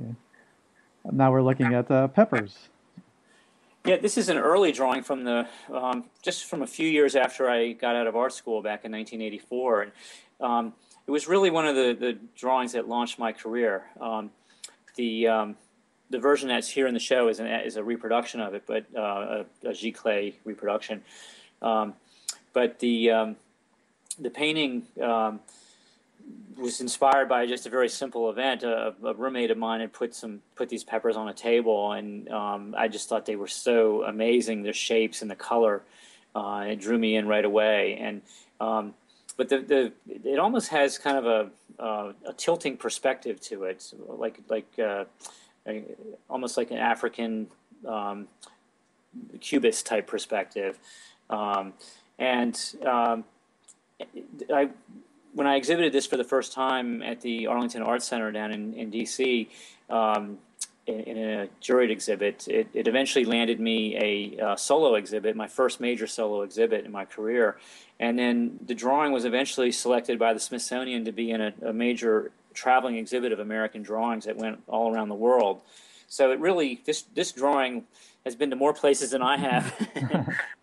Okay. Now we're looking at peppers. Yeah, this is an early drawing from the just from a few years after I got out of art school back in 1984, and it was really one of the drawings that launched my career. The the version that's here in the show is a reproduction of it, but a giclée reproduction. Um, but the painting was inspired by just a very simple event. A roommate of mine had put these peppers on a table, and I just thought they were so amazing, their shapes and the color. It drew me in right away. And but it almost has kind of a tilting perspective to it, almost like an African cubist type perspective. And I when I exhibited this for the first time at the Arlington Art Center down in D.C., in a juried exhibit, it eventually landed me a solo exhibit, my first major solo exhibit in my career. And then the drawing was eventually selected by the Smithsonian to be in a major traveling exhibit of American drawings that went all around the world. So it really, this drawing has been to more places than I have,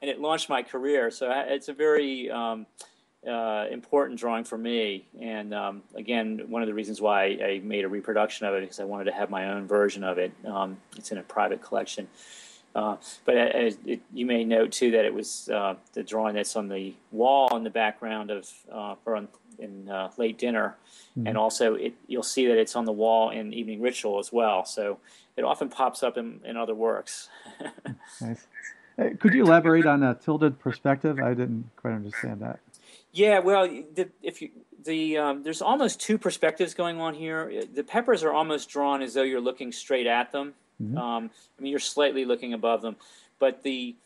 and it launched my career. So it's a very important drawing for me, and again, one of the reasons why I made a reproduction of it, because I wanted to have my own version of it. It's in a private collection, but you may note too that it was the drawing that's on the wall in the background of in Late Dinner, and also you'll see that it's on the wall in Evening Ritual as well. So it often pops up in other works. Nice. Could you elaborate on a tilted perspective? I didn't quite understand that. Yeah, well, there's almost two perspectives going on here. The peppers are almost drawn as though you're looking straight at them. I mean, you're slightly looking above them, but the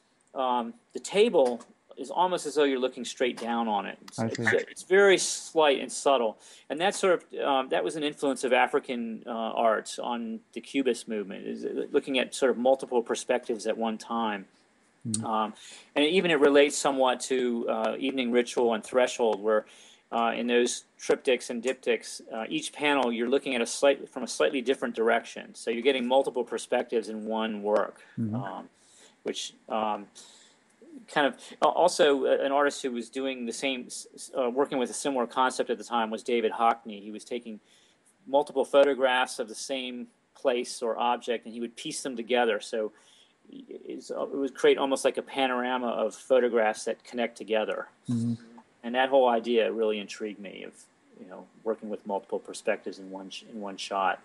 table is almost as though you're looking straight down on it. It's very slight and subtle, and that sort of that was an influence of African art on the Cubist movement, is looking at sort of multiple perspectives at one time. And even it relates somewhat to Evening Ritual and Threshold, where in those triptychs and diptychs, each panel you're looking at from a slightly different direction. So you're getting multiple perspectives in one work, which kind of also an artist who was doing the same, working with a similar concept at the time was David Hockney. He was taking multiple photographs of the same place or object, and he would piece them together. So it would create almost like a panorama of photographs that connect together. And that whole idea really intrigued me, of working with multiple perspectives in one shot.